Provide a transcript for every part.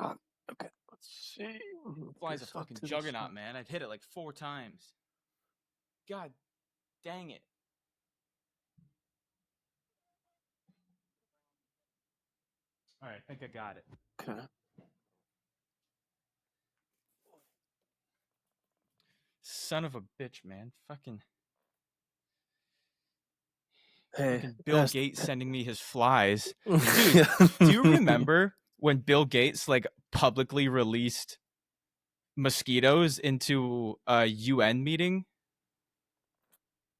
Okay, let's see. Fly's a fucking juggernaut, man. I've hit it like 4 times. God dang it. All right, I think I got it. Okay. Son of a bitch, man. Fucking Hey, Bill Gates sending me his flies. Dude, do you remember when Bill Gates like publicly released mosquitoes into a UN meeting?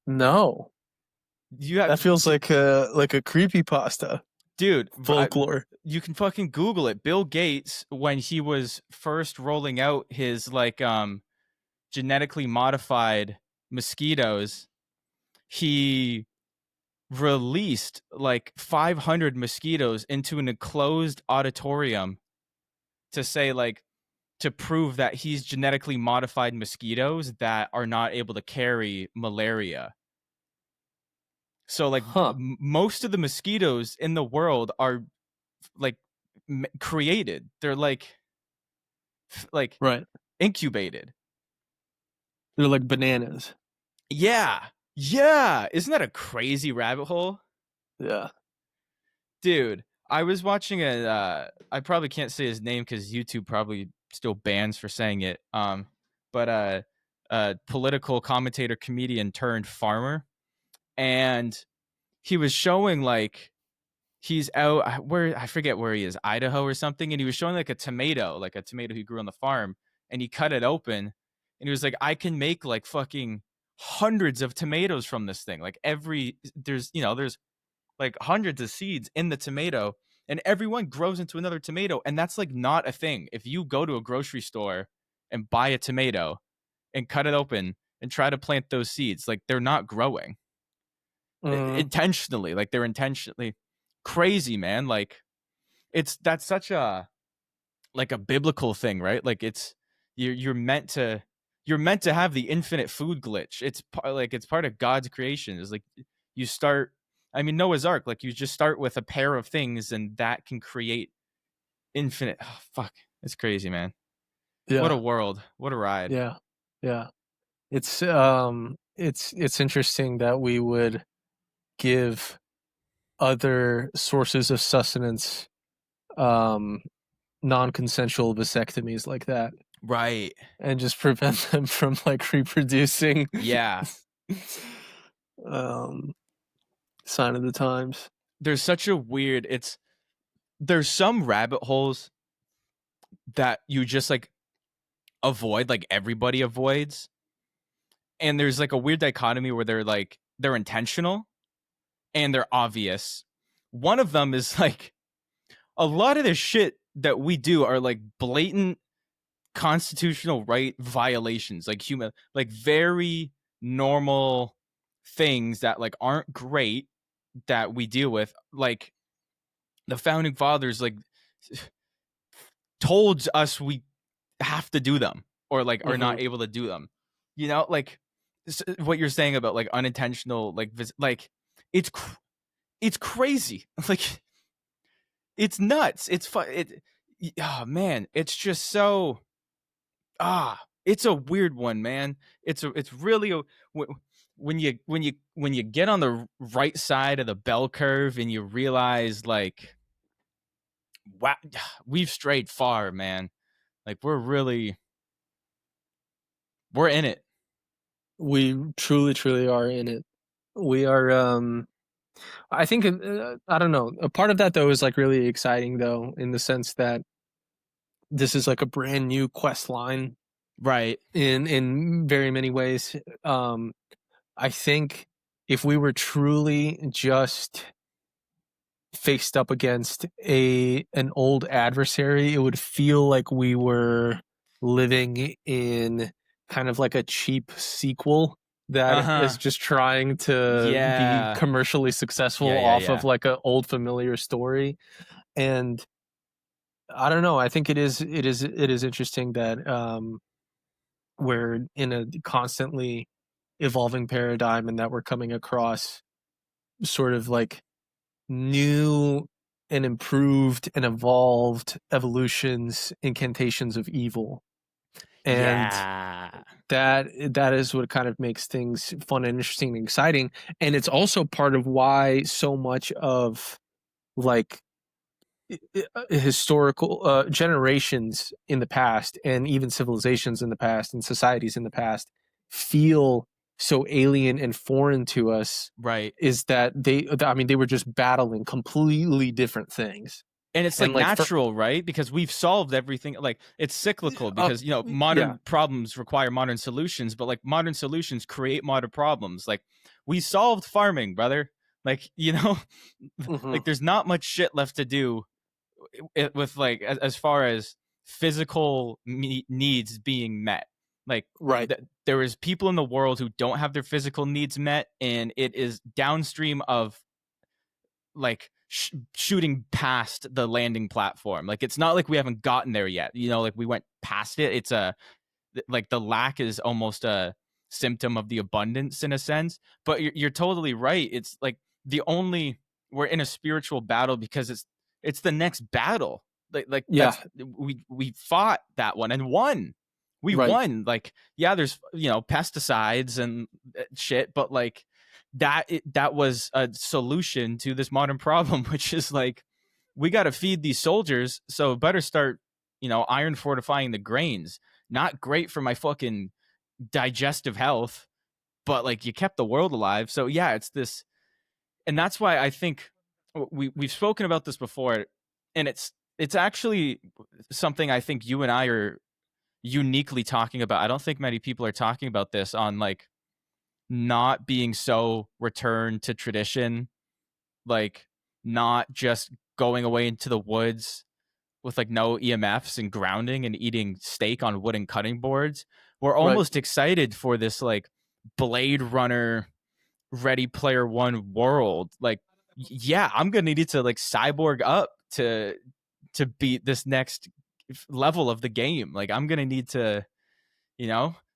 No, that feels like a creepypasta. Dude, Folklore. You can fucking Google it. Bill Gates, when he was first rolling out his like genetically modified mosquitoes, he released like 500 mosquitoes into an enclosed auditorium to say like to prove that he's genetically modified mosquitoes that are not able to carry malaria. So like most of the mosquitoes in the world are like created. They're like right. Incubated. They're like bananas. Yeah. Yeah. Isn't that a crazy rabbit hole? Yeah. Dude, I was watching I probably can't say his name because YouTube probably still bans for saying it. But political commentator, comedian turned farmer, and he was showing like he's out where I forget where he is, Idaho or something, and he was showing like a tomato he grew on the farm, and he cut it open, and he was like, I can make like fucking hundreds of tomatoes from this thing. Like there's like hundreds of seeds in the tomato, and everyone grows into another tomato, and that's like not a thing. If you go to a grocery store and buy a tomato and cut it open and try to plant those seeds, like they're not growing intentionally. Like they're intentionally crazy, man. Like that's such a like a biblical thing, right? Like you're meant to have the infinite food glitch. It's part of God's creation. Is like you start, I mean, Noah's Ark, like you just start with a pair of things and that can create infinite. Oh, fuck. It's crazy, man. Yeah. What a world. What a ride. Yeah. Yeah. It's interesting that we would give other sources of sustenance non-consensual vasectomies like that. Right. And just prevent them from like reproducing. Yeah. Sign of the times. There's such a weird, there's some rabbit holes that you just like avoid, like everybody avoids. And there's like a weird dichotomy where they're intentional and they're obvious. One of them is like a lot of the shit that we do are like blatant constitutional right violations, like very normal things that like aren't great that we deal with. Like the founding fathers like told us we have to do them or like are not able to do them. You know, like what you're saying about like unintentional like it's crazy. Like it's nuts. It's oh man, it's just so it's a weird one, man. It's really when you get on the right side of the bell curve and you realize like wow, we've strayed far, man. Like we're in it. We truly are in it. We are I think I don't know. A part of that though is like really exciting though, in the sense that this is like a brand new quest line, right? In very many ways. I think if we were truly just faced up against an old adversary, it would feel like we were living in kind of like a cheap sequel that is just trying to be commercially successful off of like an old familiar story. And I don't know, I think it is interesting that we're in a constantly evolving paradigm and that we're coming across sort of like new and improved and evolved evolutions, incantations of evil. And Yeah. that is what kind of makes things fun and interesting and exciting. And it's also part of why so much of like historical generations in the past, and even civilizations in the past and societies in the past, feel so alien and foreign to us, Right. is that they were just battling completely different things. And it's like And like for natural, right? Because we've solved everything. Like it's cyclical uh, because, yeah. modern problems require modern solutions, but like modern solutions create modern problems. Like we solved farming, brother. Like, Hmm. like there's not much shit left to do with like as far as physical needs being met. Like Right. there is people in the world who don't have their physical needs met, and it is downstream of like shooting past the landing platform. Like it's not like we haven't gotten there yet. Like we went past it. It's like the lack is almost a symptom of the abundance in a sense. But you're totally right. It's like the only we're in a spiritual battle because it's the next battle. Like Yeah. that's we fought that one and won. We Right. won. Like yeah, there's pesticides and shit, but like that was a solution to this modern problem, which is like we got to feed these soldiers, so better start iron fortifying the grains. Not great for my fucking digestive health, but like you kept the world alive. So yeah, it's this, and that's why I think we've spoken about this before, and it's actually something I think you and I are uniquely talking about. I don't think many people are talking about this on like not being so returned to tradition, like not just going away into the woods with like no EMFs and grounding and eating steak on wooden cutting boards. We're Right. almost excited for this like Blade Runner Ready Player One world. Like, yeah, I'm gonna need to like cyborg up to beat this next level of the game. Like, I'm gonna need to,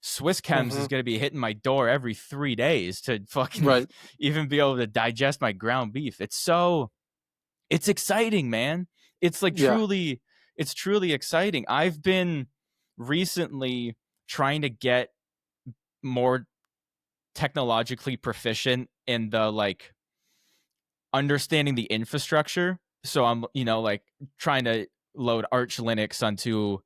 Swiss chems Hmm. is gonna be hitting my door every 3 days to fucking Right. even be able to digest my ground beef. It's exciting, man. It's like Yeah. it's truly exciting. I've been recently trying to get more technologically proficient in the like understanding the infrastructure. So I'm, like trying to load Arch Linux onto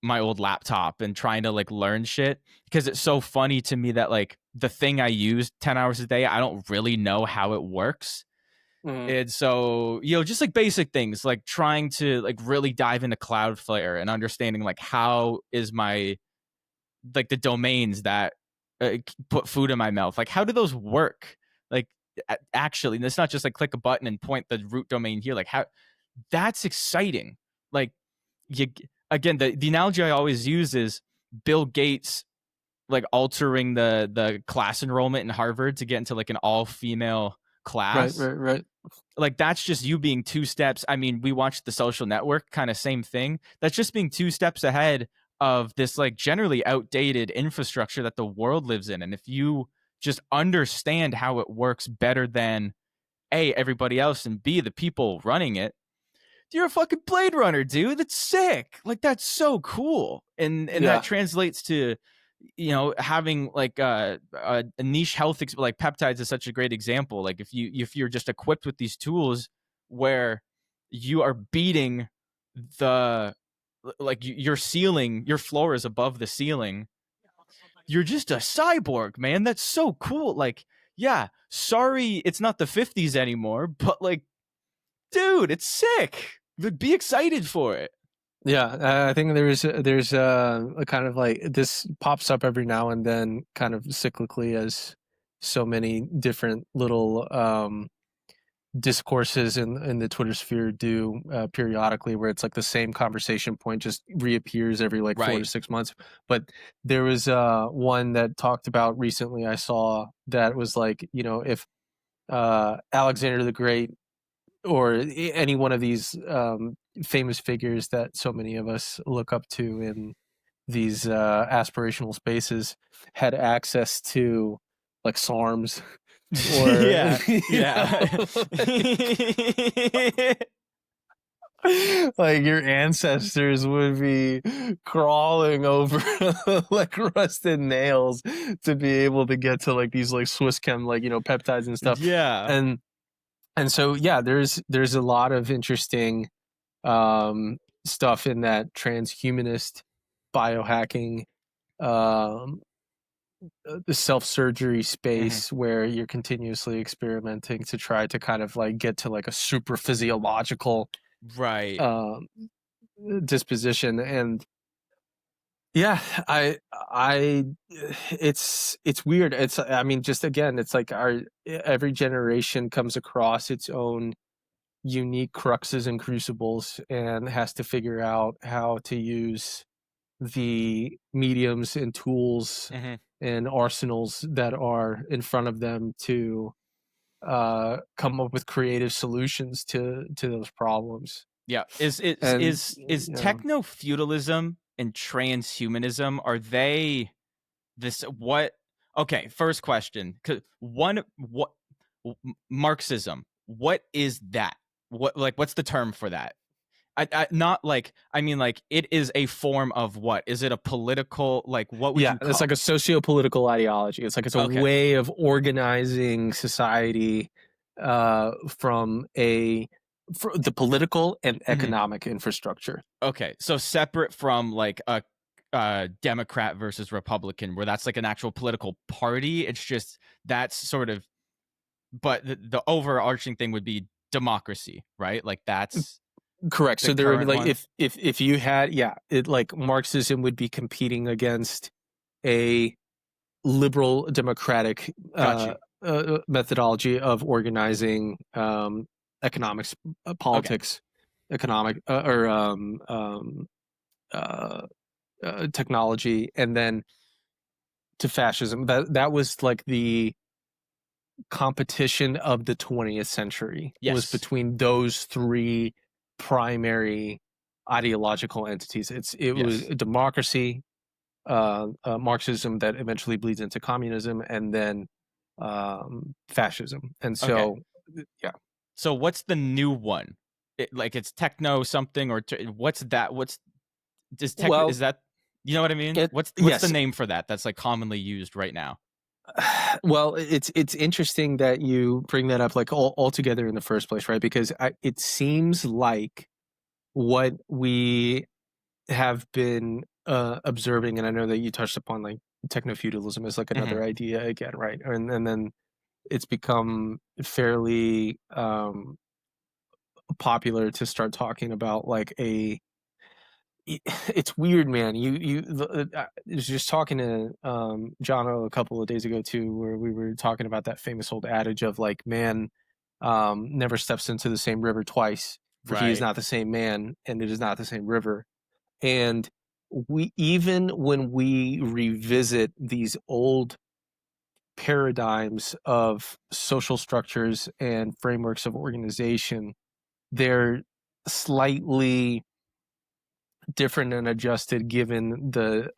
my old laptop and trying to like learn shit because it's so funny to me that like the thing I use 10 hours a day, I don't really know how it works. Hmm. And so, just like basic things like trying to like really dive into Cloudflare and understanding like how is my like the domains that put food in my mouth. Like how do those work? Like actually, and it's not just like click a button and point the root domain here. Like how that's exciting. Like you again, the analogy I always use is Bill Gates like altering the class enrollment in Harvard to get into like an all female Right. class. Right. Right. Like that's just you being two steps. I mean, we watched The Social Network, kind of same thing. That's just being two steps ahead of this like generally outdated infrastructure that the world lives in. And if you just understand how it works better than A, everybody else, and B, the people running it, you're a fucking Blade Runner, dude. That's sick. Like that's so cool. And that Yeah. translates to having like a niche health like peptides is such a great example. Like if you're just equipped with these tools where you are beating the like your ceiling, your floor is above the ceiling, you're just a cyborg, man. That's so cool. Like yeah, sorry it's not the 50s anymore, but like dude, it's sick. Be excited for it. Yeah, I think there's a kind of like this pops up every now and then, kind of cyclically, as so many different little discourses in the Twitter sphere do periodically, where it's like the same conversation point just reappears every like four to Right. six months. But there was one that talked about recently, I saw, that was like, if Alexander the Great or any one of these famous figures that so many of us look up to in these aspirational spaces had access to like SARMs or Yeah. you Yeah. know, like, Like your ancestors would be crawling over like rusted nails to be able to get to like these like Swiss chem like peptides and stuff. Yeah. And so yeah, there's a lot of interesting stuff in that transhumanist biohacking, um the self-surgery Hmm. space where you're continuously experimenting to try to kind of like get to like a super physiological Right. um disposition. And yeah, I it's weird. It's, I mean, just again, it's like our every generation comes across its own unique cruxes and crucibles and has to figure out how to use the mediums and tools Hmm. and arsenals that are in front of them to come up with creative solutions to those problems. Yeah. And Is techno-feudalism and transhumanism, are they this what okay, first question. 'Cause one what Marxism, what is that? What's the term for that? I not like I mean like it is a form of what? Is it a political like what would yeah, you it's call? like a socio-political ideology. It's like it's a Okay. way of organizing society from the political and Mhm. economic infrastructure. Okay. So separate from like a Democrat versus Republican, where that's like an actual political party. It's just that's sort of, but the overarching thing would be democracy, right? Like that's Correct. the So there would be current like one. if you had, yeah, it like Marxism would be competing against a liberal democratic Got you. methodology of organizing economics, Okay. politics, economic or uh, technology, and then to fascism. That was like the competition of the 20th century was Yes. between those three primary ideological entities. It was Yes. democracy, Marxism that eventually bleeds into communism, and then fascism. And Okay. so, yeah. So what's the new one? Like it's techno something or what's that? What's does techno Well, is that you know what I mean? it What's the yes. name for that? That's like commonly used right now. Well, it's interesting that you bring that up like all together in the first place, right? Because it seems like what we have been observing, and I know that you touched upon like techno-feudalism as like Hmm. another idea again, right? And then it's become fairly popular to start talking about like it's weird, man. I was just talking to Jono a couple of days ago too, where we were talking about that famous old adage of like, man never steps into the same river twice, for he is Right. not the same man, and it is not the same river. And we, even when we revisit these old paradigms of social structures and frameworks of organization, they're slightly different and adjusted given the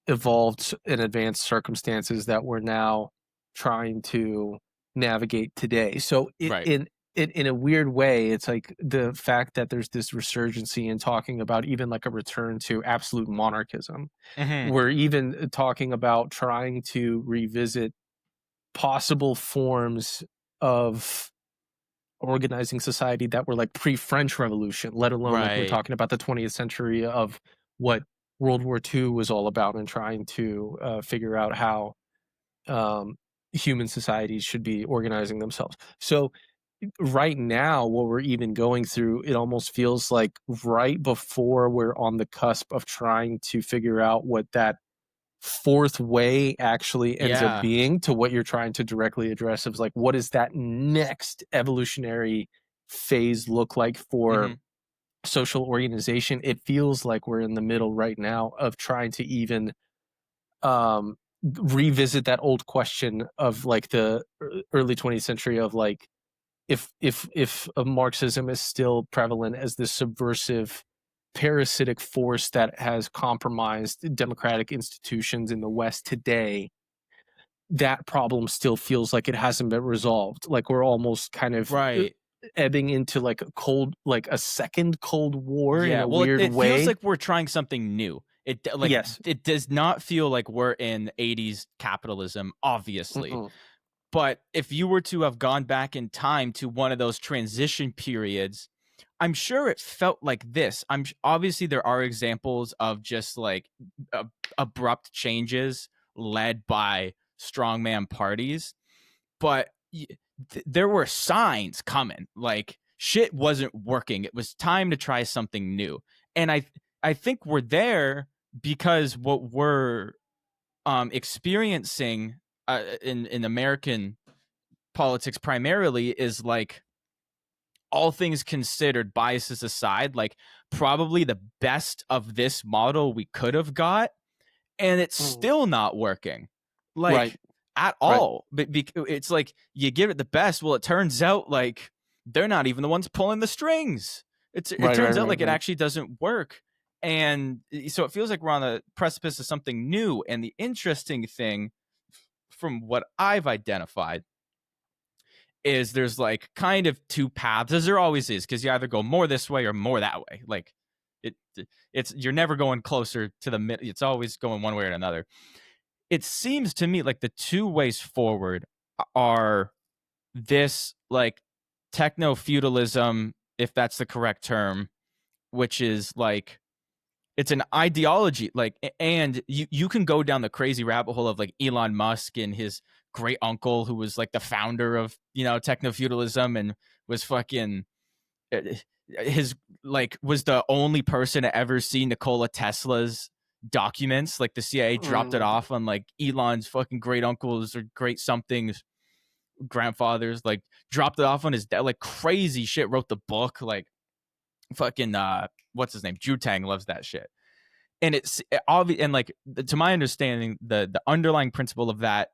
evolved and advanced circumstances that we're now trying to navigate today. So Right. in a weird way, it's like the fact that there's this resurgency in talking about even like a return to absolute monarchism. Hmm. We're even talking about trying to revisit possible forms of organizing society that were like pre-French Revolution, let alone like we're Right. talking about the 20th century of what World War II was all about and trying to figure out how um, human societies should be organizing themselves. So right now, what we're even going through, it almost feels like right before we're on the cusp of trying to figure out what that fourth way actually ends up Yeah. being to what you're trying to directly address of like what does that next evolutionary phase look like for Hmm. social organization. It feels like we're in the middle right now of trying to even um revisit that old question of like the early 20th century of like if Marxism is still prevalent as this subversive parasitic force that has compromised democratic institutions in the West today, that problem still feels like it hasn't been resolved. Like we're almost kind of Right. ebbing into like a second Cold War in Yeah, a well, weird it feels way. like we're trying something new. Yes. It does not feel like we're in 80s capitalism, obviously. Mm-mm. But if you were to have gone back in time to one of those transition periods, I'm sure it felt like this. Obviously there are examples of just like abrupt changes led by strongman parties, but there were signs coming. Like shit wasn't working. It was time to try something new. And I think we're there because what we're experiencing in American politics primarily is like, all things considered, biases aside, like probably the best of this model we could have got, and it's Mm. still not working, Right. like at Right. all. But it's like you give it the best. Well, it turns out like they're not even the ones pulling the strings. It Right. Right. turns out Right. like it Right. actually doesn't work, and so it feels like we're on the precipice of something new. And the interesting thing, from what I've identified, is there's like kind of two paths, as there always is, because you either go more this way or more that way. Like it, it's you're never going closer to the mid. It's always going one way or another. It seems to me like the two ways forward are this like techno-feudalism, if that's the correct term, which is like it's an ideology, like, and you can go down the crazy rabbit hole of like Elon Musk and his great uncle who was like the founder of, you know, techno-feudalism and was fucking his like was the only person to ever see Nikola Tesla's documents. Like the CIA dropped it Mm. off on like Elon's fucking great uncles or great something's grandfathers, like dropped it off on his dad, like crazy shit. Wrote the book, like fucking what's his name, Jutang loves that shit. And it's obvious, and like to my understanding, the underlying principle of that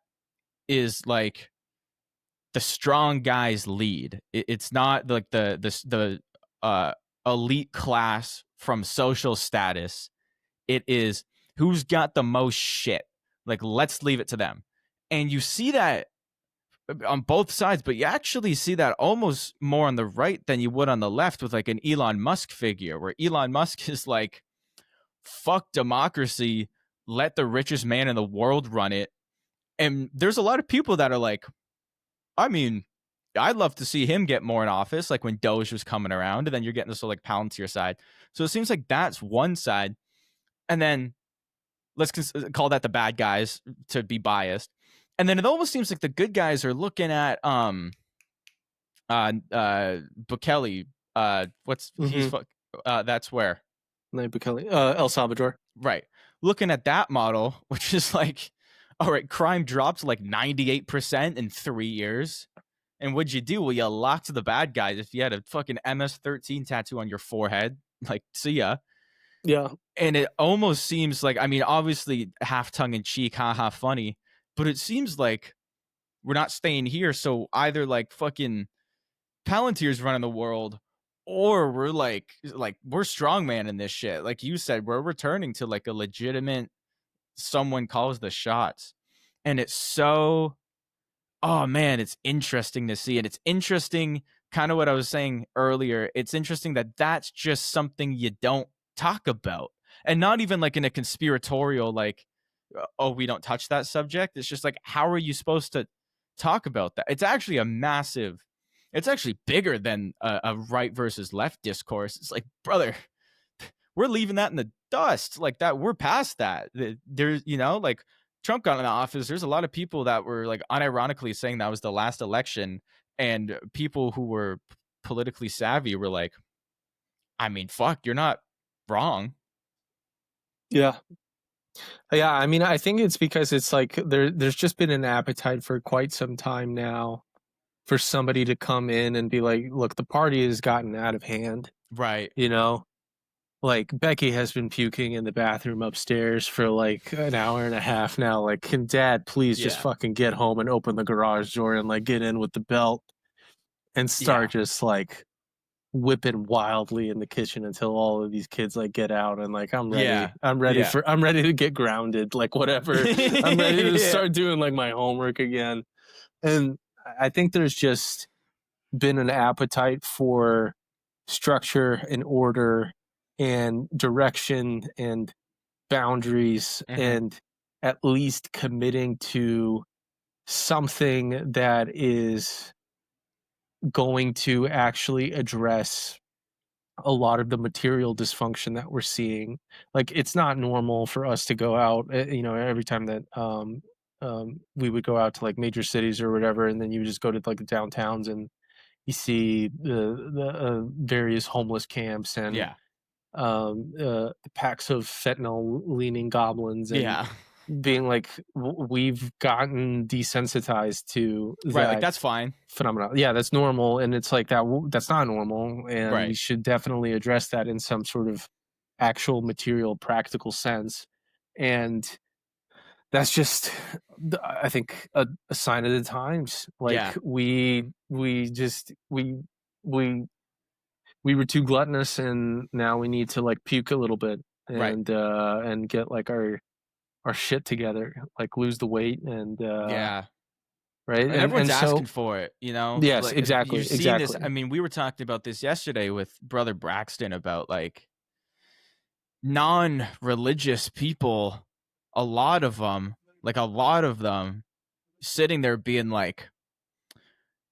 is like the strong guys lead. It's not like the elite class from social status. It is who's got the most shit. Like let's leave it to them. And you see that on both sides, but you actually see that almost more on the right than you would on the left with like an Elon Musk figure, where Elon Musk is like, fuck democracy, let the richest man in the world run it. And there's a lot of people that are like, I mean, I'd love to see him get more in office, like when Doge was coming around, and then you're getting this like Palantir side. So it seems like that's one side. And then let's call that the bad guys to be biased. And then it almost seems like the good guys are looking at Bukele. What's he's Mm-hmm. that's where. Nayib Bukele, El Salvador. Right. Looking at that model, which is like, all right, crime dropped like 98% in 3 years. And what'd you do? Well, you locked the bad guys. If you had a fucking MS-13 tattoo on your forehead, like, see ya. Yeah. And it almost seems like, I mean, obviously half tongue in cheek, haha, funny, but it seems like we're not staying here. So either like fucking Palantir's running the world, or we're like we're strongman in this shit. Like you said, we're returning to like a legitimate someone calls the shots. And it's so, oh man, it's interesting to see. And it's interesting, kind of what I was saying earlier. It's interesting that that's just something you don't talk about. And not even like in a conspiratorial, like, oh, we don't touch that subject. It's just like, how are you supposed to talk about that? It's actually a massive, it's actually bigger than a right versus left discourse. It's like, brother, we're leaving that in the dust. Like that, we're past that. There's, you know, like Trump got in office. There's a lot of people that were like unironically saying that was the last election, and people who were politically savvy were like, I mean, fuck, you're not wrong. Yeah. Yeah. I mean, I think it's because it's like there's just been an appetite for quite some time now for somebody to come in and be like, look, the party has gotten out of hand. Right. You know, like Becky has been puking in the bathroom upstairs for like an hour and a half now. Like, can Dad please just Yeah. fucking get home and open the garage door and like get in with the belt and Yeah. start just like whipping wildly in the kitchen until all of these kids like get out and like I'm ready. Yeah. I'm Yeah. ready to get grounded, like whatever. I'm ready to Yeah. start doing like my homework again. And I think there's just been an appetite for structure and order and direction and boundaries, Mm-hmm. and at least committing to something that is going to actually address a lot of the material dysfunction that we're seeing. Like, it's not normal for us to go out, every time that we would go out to like major cities or whatever, and then you just go to like the downtowns and you see the various homeless camps and Yeah. packs of fentanyl leaning goblins, and Yeah. being like, we've gotten desensitized to Right. Like that that's fine. phenomenon. Yeah, that's normal, and it's like that's not normal, and we Right. should definitely address that in some sort of actual material practical sense. And that's just, I think, a sign of the times. Yeah. Like, we we were too gluttonous, and now we need to like puke a little bit, Right. and get like our shit together, like lose the weight, and Yeah. right. And everyone's And asking so, for it, you know? yes, Like exactly, you've seen this. I exactly. mean, we were talking about this yesterday with Brother Braxton about like non-religious people, a lot of them sitting there being like,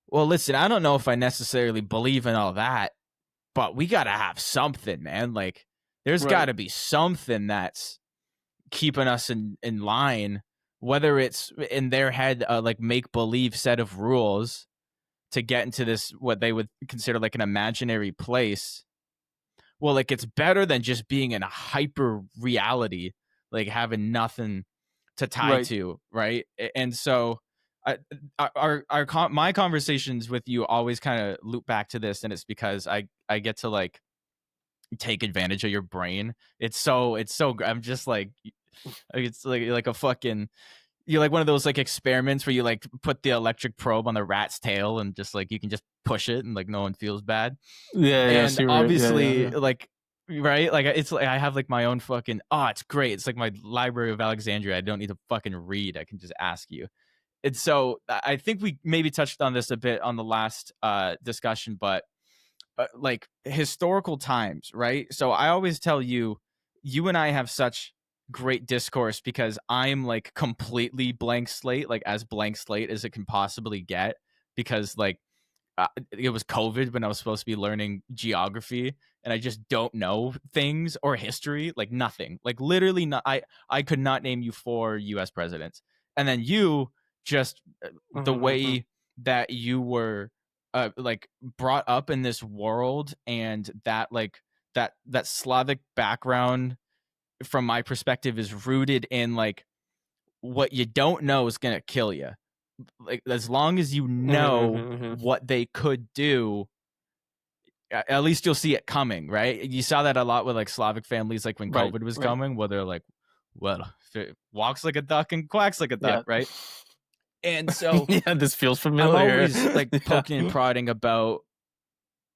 well, listen, I don't know if I necessarily believe in all that, but we got to have something, man. Like there's got Right, to be something that's keeping us in line, whether it's in their head, like make believe set of rules to get into this what they would consider like an imaginary place. Well, like it's better than just being in a hyper reality, like having nothing to tie right. to, right? And so I, my conversations with you always kind of loop back to this, and it's because I get to like take advantage of your brain. It's so I'm just like it's like a fucking, you're like one of those like experiments where you like put the electric probe on the rat's tail and just like you can just push it and like no one feels bad. Yeah, yeah. And See, right. Yeah, yeah, obviously yeah. like, right, like it's like I have like my own fucking, oh it's great, it's like my Library of Alexandria. I don't need to fucking read, I can just ask you. And so I think we maybe touched on this a bit on the last discussion, but like historical times, right? So I always tell you, you and I have such great discourse because I'm like completely blank slate, like as blank slate as it can possibly get, because like it was COVID when I was supposed to be learning geography, and I just don't know things or history, like nothing, like literally not. I could not name you 4 U.S. presidents, and then you just the Mhm, mhm. way that you were like brought up in this world, and that like that Slavic background from my perspective is rooted in like what you don't know is gonna kill you. Like as long as you Mhm, know mhm, mhm. what they could do, at least you'll see it coming, right? You saw that a lot with like Slavic families, like when Right, COVID was right. coming, where they're like, well, if it walks like a duck and quacks like a duck, Yeah. right? And so Yeah, this feels I'm familiar. always like Yeah. poking and prodding about,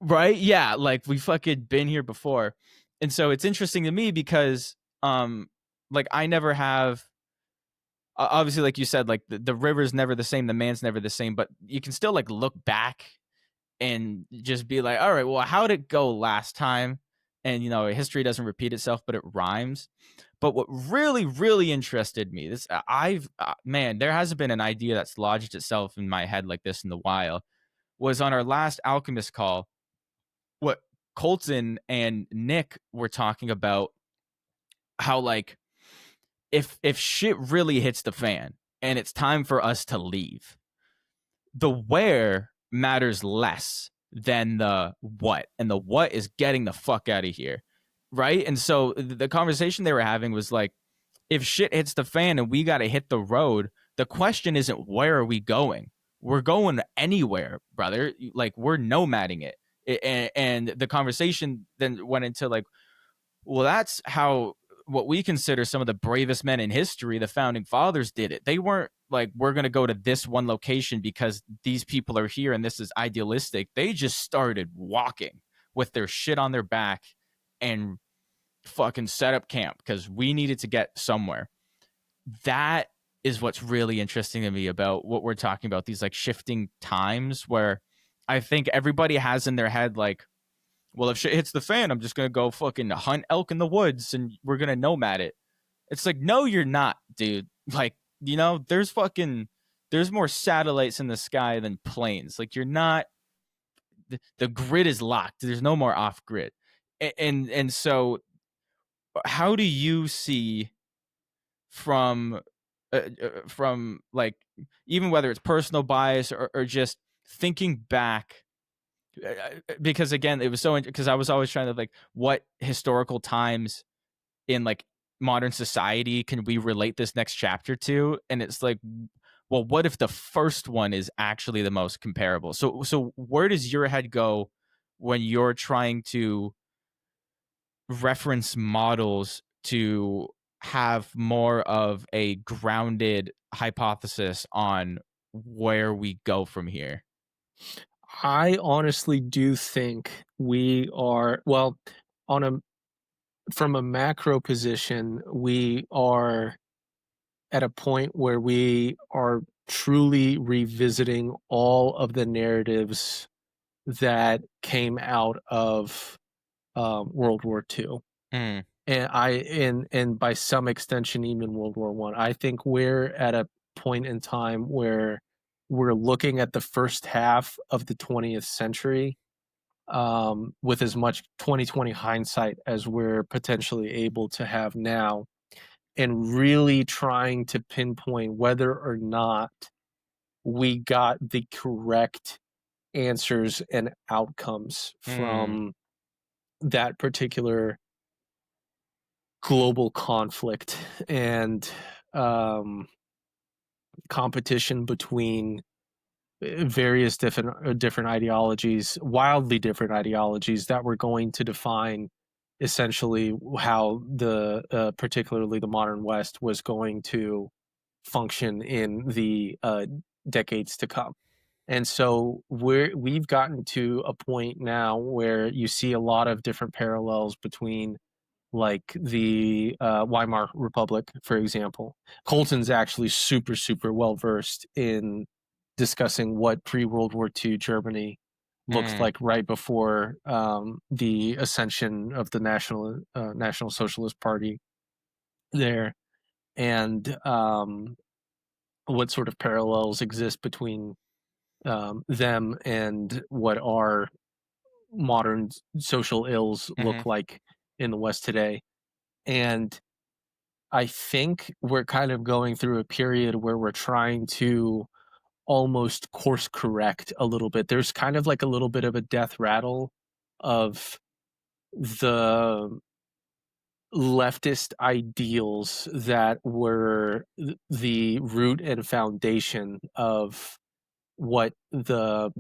right? Yeah, like we fucking been here before. And so it's interesting to me because like I never have, obviously like you said, like the river's never the same, the man's never the same, but you can still like look back and just be like, all right, well, how'd it go last time? And you know, history doesn't repeat itself, but it rhymes. But what really, really interested me, this I've man, there hasn't been an idea that's lodged itself in my head like this in a while. Was on our last Alchemist call, what Colton and Nick were talking about, how like if shit really hits the fan and it's time for us to leave, the where matters less than the what, and the what is getting the fuck out of here, right? And so the conversation they were having was like, if shit hits the fan and we got to hit the road, the question isn't where are we going, we're going anywhere, brother. Like we're nomading it. And the conversation then went into like, well, that's how what we consider some of the bravest men in history, the founding fathers, did it. They weren't like, we're going to go to this one location because these people are here and this is idealistic. They just started walking with their shit on their back and fucking set up camp because we needed to get somewhere. That is what's really interesting to me about what we're talking about, these like shifting times where I think everybody has in their head like, well, if shit hits the fan, I'm just gonna go fucking hunt elk in the woods and we're gonna nomad it. It's like, no, you're not, dude. Like, there's more satellites in the sky than planes. Like, you're not. The grid is locked. There's no more off grid, and so how do you see from like, even whether it's personal bias or just thinking back, because again it was so because I was always trying to like, what historical times in like modern society can we relate this next chapter to, and it's like, well, what if the first one is actually the most comparable? So where does your head go when you're trying to reference models to have more of a grounded hypothesis on where we go from here? I honestly do think we are, well, on a from a macro position, we are at a point where we are truly revisiting all of the narratives that came out of World War II, Mm, and by some extension even World War One. I think we're at a point in time where we're looking at the first half of the 20th century with as much 2020 hindsight as we're potentially able to have now, and really trying to pinpoint whether or not we got the correct answers and outcomes mm, from that particular global conflict and um, competition between various different ideologies, wildly different ideologies that were going to define essentially how the particularly the modern West was going to function in the decades to come. And so we've gotten to a point now where you see a lot of different parallels between like the Weimar Republic, for example. Colton's actually super well versed in discussing what pre-World War II Germany looked mm, like right before the ascension of the National Socialist Party there, and what sort of parallels exist between them and what our modern social ills mm-hmm, look like in the West today. And I think we're kind of going through a period where we're trying to almost course correct a little bit. There's kind of like a little bit of a death rattle of the leftist ideals that were the root and foundation of what the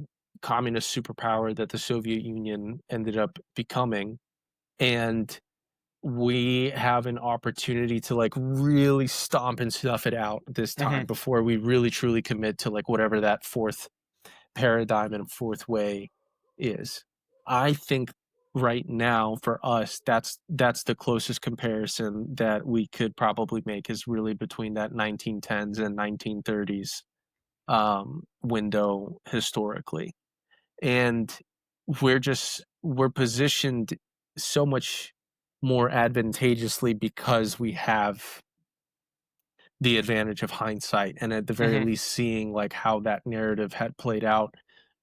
communist superpower that the Soviet Union ended up becoming. And we have an opportunity to like really stomp and stuff it out this mm-hmm. time before we really truly commit to like whatever that fourth paradigm and fourth way is. I think right now for us that's the closest comparison that we could probably make, is really between that 1910s and 1930s window historically. And we're positioned so much more advantageously because we have the advantage of hindsight, and at the very Mm-hmm. least seeing like how that narrative had played out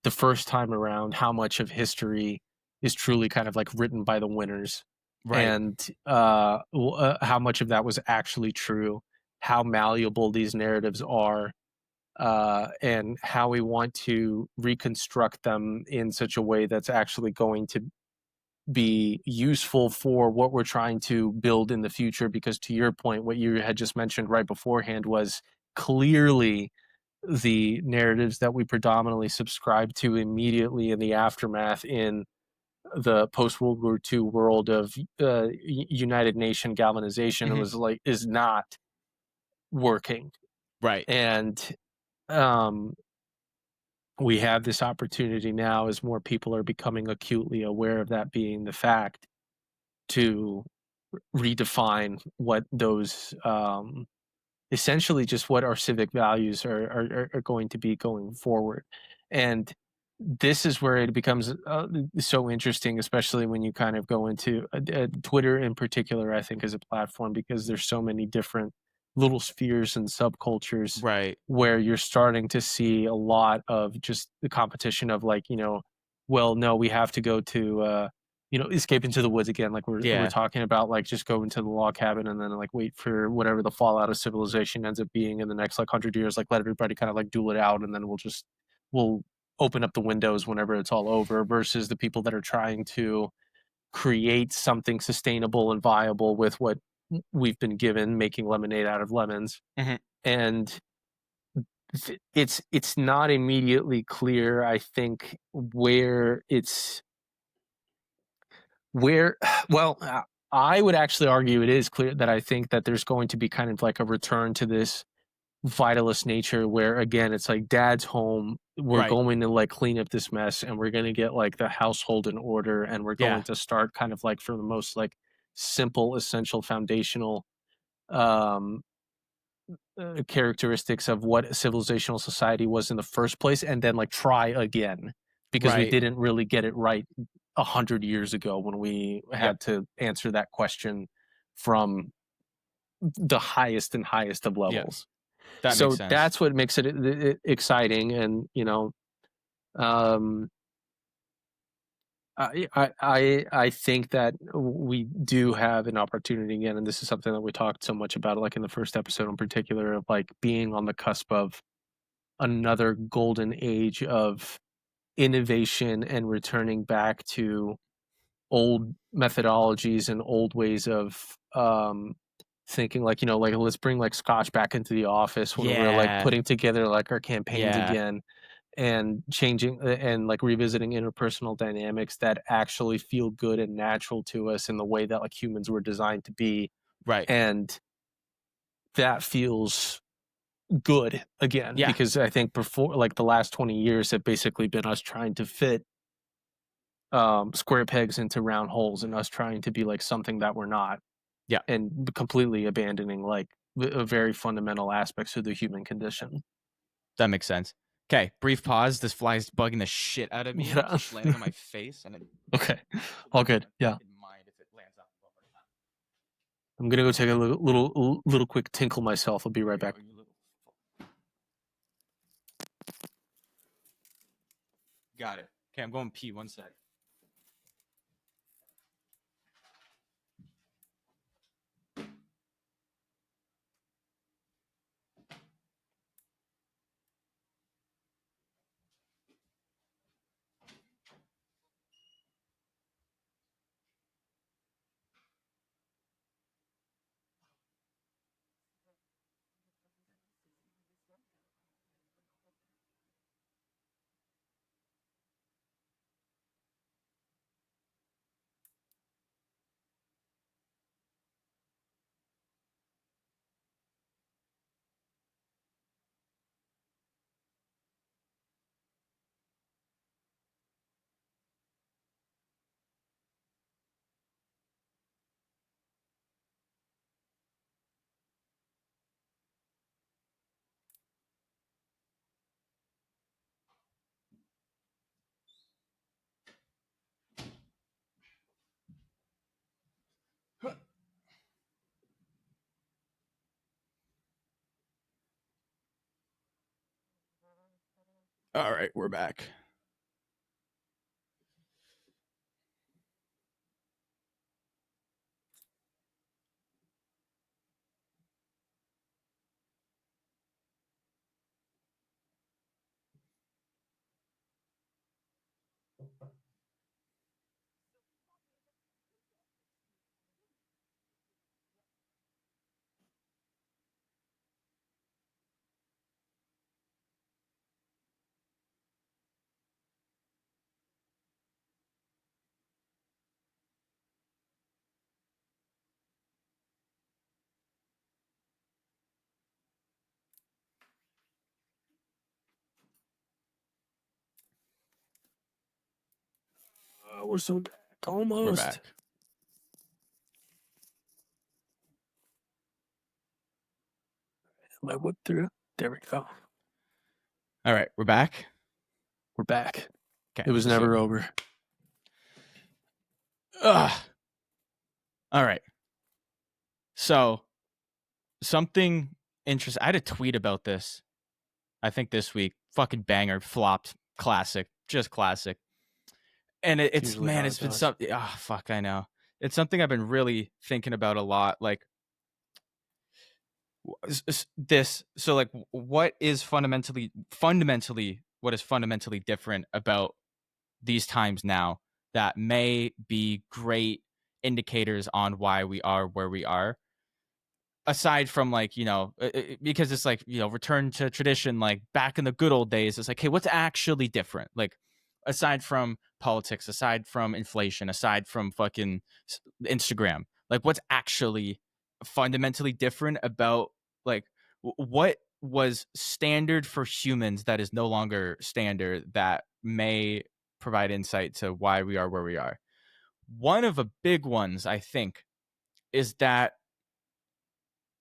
the first time around, how much of history is truly kind of like written by the winners, Right. and how much of that was actually true, how malleable these narratives are, and how we want to reconstruct them in such a way that's actually going to be useful for what we're trying to build in the future. Because to your point, what you had just mentioned right beforehand was clearly the narratives that we predominantly subscribe to immediately in the aftermath in the post World War II world of United Nation galvanization. It Mm-hmm. was like is not working, Right. and um, we have this opportunity now, as more people are becoming acutely aware of that being the fact, to redefine what those essentially just what our civic values are going to be going forward. And this is where it becomes so interesting, especially when you kind of go into Twitter in particular, I think, as a platform, because there's so many different little spheres and subcultures Right. where you're starting to see a lot of just the competition of like, well, no, we have to go to, escape into the woods again. Like we're Yeah. talking about, like just go into the log cabin and then like wait for whatever the fallout of civilization ends up being in the next like 100 years. Like let everybody kind of like duel it out, and then we'll open up the windows whenever it's all over, versus the people that are trying to create something sustainable and viable with what we've been given, making lemonade out of lemons. Mm-hmm. And it's not immediately clear, I think, where well, I would actually argue it is clear that I think that there's going to be kind of like a return to this vitalist nature where, again, it's like dad's home, we're Right. going to like clean up this mess, and we're going to get like the household in order, and we're Yeah. going to start kind of like from the most like simple, essential, foundational um characteristics of what a civilizational society was in the first place, and then like try again, because we Right. didn't really get it right 100 years ago when we Yep. had to answer that question from the highest and highest of Yeah. levels. That makes So sense. that's what makes it exciting. And um I think that we do have an opportunity again, and this is something that we talked so much about, like in the first episode in particular, of like being on the cusp of another golden age of innovation and returning back to old methodologies and old ways of thinking, like like let's bring like scotch back into the office when we're like Yeah. putting together like our campaigns Yeah. again, and changing and like revisiting interpersonal dynamics that actually feel good and natural to us in the way that like humans were designed to be. Right. And that feels good again, Yeah. because I think before, like the last 20 years have basically been us trying to fit square pegs into round holes, and us trying to be like something that we're not, Yeah. and completely abandoning like very fundamental aspects of the human condition. That makes sense. Okay, brief pause. This fly is bugging the shit out of me, and it Yeah. keeps landing on my face. And it Okay. All good. Yeah. fucking mind if it lands on the floor. I'm gonna go take a little quick tinkle myself. I'll be right There back. you go, you little. Got it. Okay, I'm going pee. 1 sec. All right, we're back. We're so back. We're Almost. back. My whip through. There we go. All right, we're back. We're back. It was never over. Ugh. All right. So something interesting. I had a tweet about this, I think this week. Fucking banger, flopped, classic, just classic. And it's Usually how it's it been goes. something. Ah, fuck, I know. It's something I've been really thinking about a lot. Like this. So like, what is fundamentally what is fundamentally different about these times now that may be great indicators on why we are where we are, aside from like, because it's like, return to tradition, like back in the good old days. It's like, hey, what's actually different, like aside from politics, aside from inflation, aside from fucking Instagram, like what's actually fundamentally different about, like, what was standard for humans that is no longer standard, that may provide insight to why we are where we are. One of the big ones, I think, is that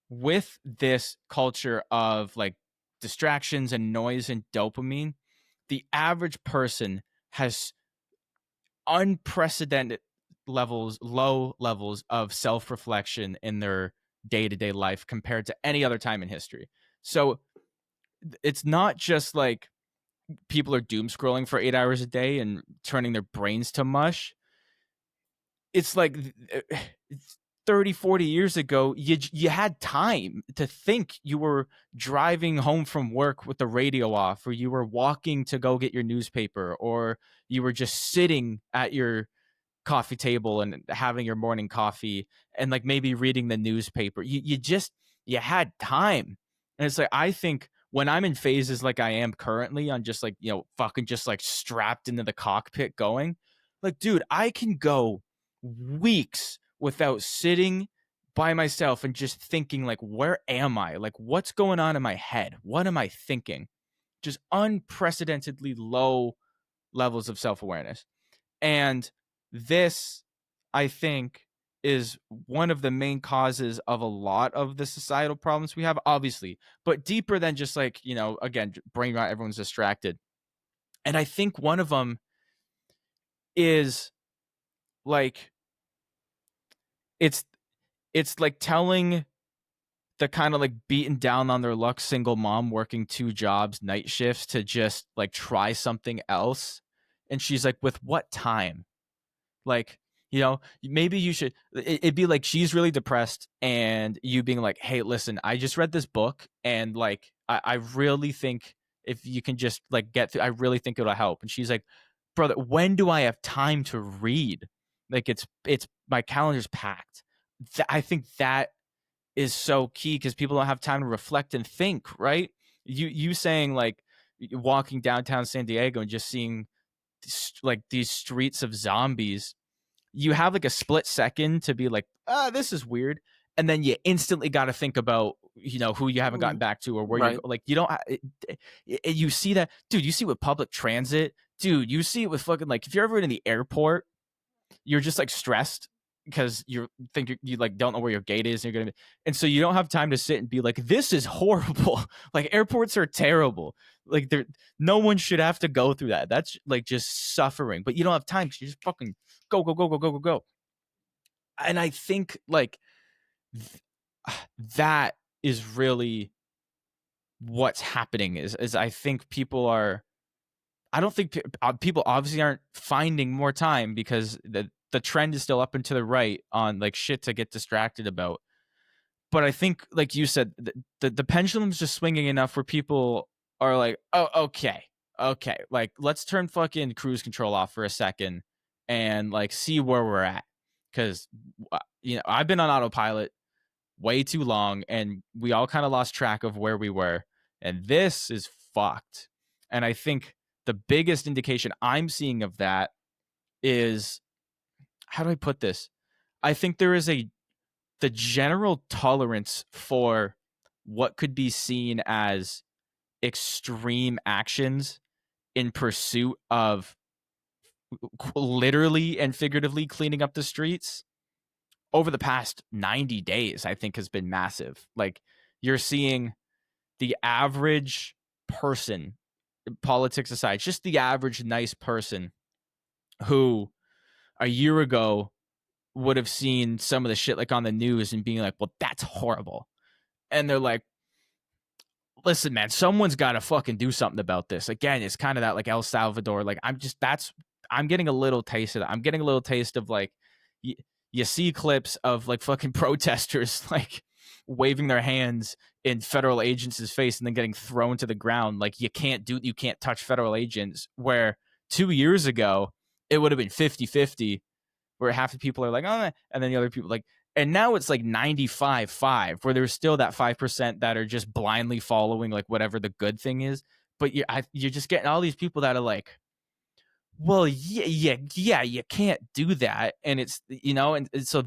with this culture of like distractions and noise and dopamine, the average person has unprecedented low levels of self-reflection in their day-to-day life compared to any other time in history. So it's not just like people are doom scrolling for 8 hours a day and turning their brains to mush. It's like 30, 40 years ago, you had time to think. You were driving home from work with the radio off, or you were walking to go get your newspaper, or you were just sitting at your coffee table and having your morning coffee and like maybe reading the newspaper. You had time. And it's like, I think when I'm in phases like I am currently, on just like, fucking just like strapped into the cockpit going, like, dude, I can go weeks without sitting by myself and just thinking, like, where am I? Like, what's going on in my head? What am I thinking? Just unprecedentedly low levels of self-awareness. And this, I think, is one of the main causes of a lot of the societal problems we have, obviously, but deeper than just like, again, brain rot, everyone's distracted. And I think one of them is like, it's like telling the kind of like beaten down on their luck single mom working 2 jobs, night shifts, to just like try something else. And she's like, with what time? Like, maybe you should. It'd be like she's really depressed, and you being like, hey, listen, I just read this book, and like, I really think if you can just like get through, I really think it'll help. And she's like, brother, when do I have time to read? Like, it's my calendar's packed. I think that is so key, because people don't have time to reflect and think, right? You saying like walking downtown San Diego and just seeing like these streets of zombies, you have like a split second to be like, this is weird. And then you instantly got to think about, who you haven't gotten back to, or where Right. you're like, you don't, you see that, dude, you see it with public transit, dude, you see it with fucking, like, if you're ever in the airport, you're just like stressed because you like don't know where your gate is, and you're gonna be, and so you don't have time to sit and be like, this is horrible. Like, airports are terrible. Like, no one should have to go through that. That's like just suffering. But you don't have time because you just fucking go go go go go go go. And I think like that is really what's happening. Is I think people are. I don't think people obviously aren't finding more time, because the trend is still up and to the right on like shit to get distracted about. But I think, like you said, the pendulum's just swinging enough where people are like, oh, okay, like, let's turn fucking cruise control off for a second and like see where we're at, because I've been on autopilot way too long, and we all kind of lost track of where we were, and this is fucked. And I think the biggest indication I'm seeing of that is, how do I put this? I think there is the general tolerance for what could be seen as extreme actions in pursuit of literally and figuratively cleaning up the streets over the past 90 days, I think, has been massive. Like, you're seeing the average person politics aside, just the average nice person who a year ago would have seen some of the shit like on the news and being like, well, that's horrible. And they're like, listen, man, someone's got to fucking do something about this. Again, it's kind of that like El Salvador. Like, I'm getting a little taste of that. I'm getting a little taste of like, you see clips of like fucking protesters like waving their hands in federal agents' face and then getting thrown to the ground. Like, you can't touch federal agents. Where 2 years ago, it would have been 50-50, where half the people are like, oh, and then the other people like, and now it's like 95-5, where there's still that 5% that are just blindly following like whatever the good thing is. But you're just getting all these people that are like, well, yeah, you can't do that. And it's, and so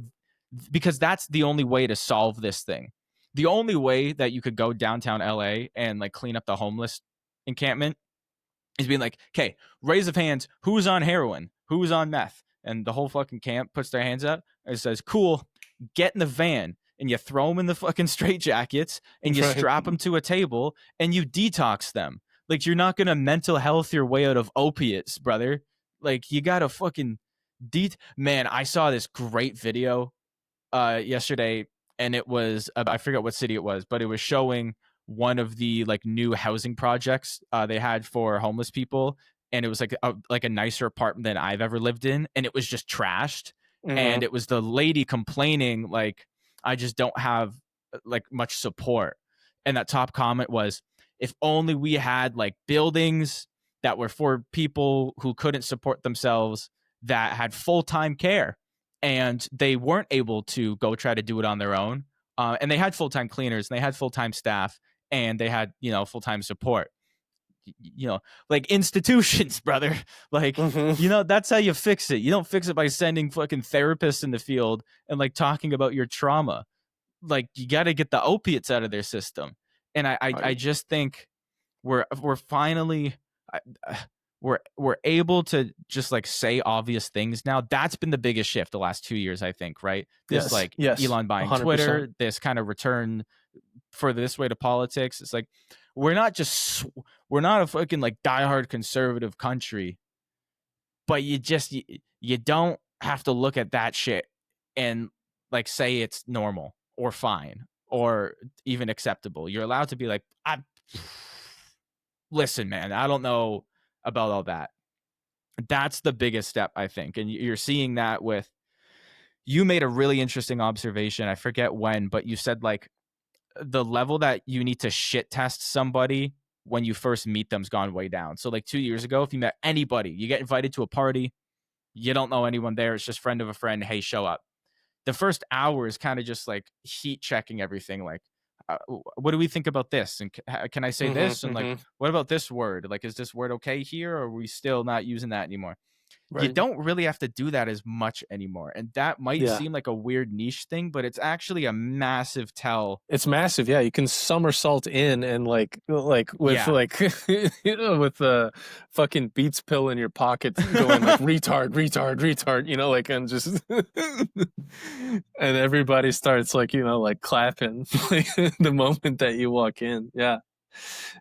because that's the only way to solve this thing. The only way that you could go downtown LA and like clean up the homeless encampment is being like, okay, raise of hands, who's on heroin, who's on meth, and the whole fucking camp puts their hands up and says, cool, get in the van, and you throw them in the fucking straitjackets and you strap them to a table and you detox them. Like, you're not gonna mental health your way out of opiates, brother. Like, you gotta fucking man, I saw this great video yesterday, and it was I forget what city it was, but it was showing one of the like new housing projects they had for homeless people, and it was like a nicer apartment than I've ever lived in, and it was just trashed. And it was the lady complaining like, I just don't have like much support. And that top comment was, if only we had like buildings that were for people who couldn't support themselves, that had full-time care, and they weren't able to go try to do it on their own. And they had full-time cleaners, and they had full-time staff, and they had, full-time support. Like institutions, brother. Like, that's how you fix it. You don't fix it by sending fucking therapists in the field and like talking about your trauma. Like, you got to get the opiates out of their system. And I just think we're finally we're able to just like say obvious things now. That's been the biggest shift the last 2 years, I think, right? This Elon buying 100%. Twitter, this kind of return for this way to politics. It's like, we're not a fucking like diehard conservative country, but you don't have to look at that shit and like say it's normal or fine or even acceptable. You're allowed to be like, listen, man, I don't know about all that. That's the biggest step, I think. And you're seeing that with, you made a really interesting observation. I forget when, but you said like the level that you need to shit test somebody when you first meet them's gone way down. So like 2 years ago, if you met anybody, you get invited to a party, you don't know anyone there, it's just friend of a friend, hey, show up. The first hour is kind of just like heat checking everything. Like, what do we think about this? And can I say this? And like, what about this word? Like, is this word okay here? Or are we still not using that anymore? Right. You don't really have to do that as much anymore. And that might seem like a weird niche thing, but it's actually a massive tell. It's massive. Yeah. You can somersault in and like with like, with the fucking Beats pill in your pocket going like retard, like, and just, and everybody starts like, like clapping the moment that you walk in. Yeah.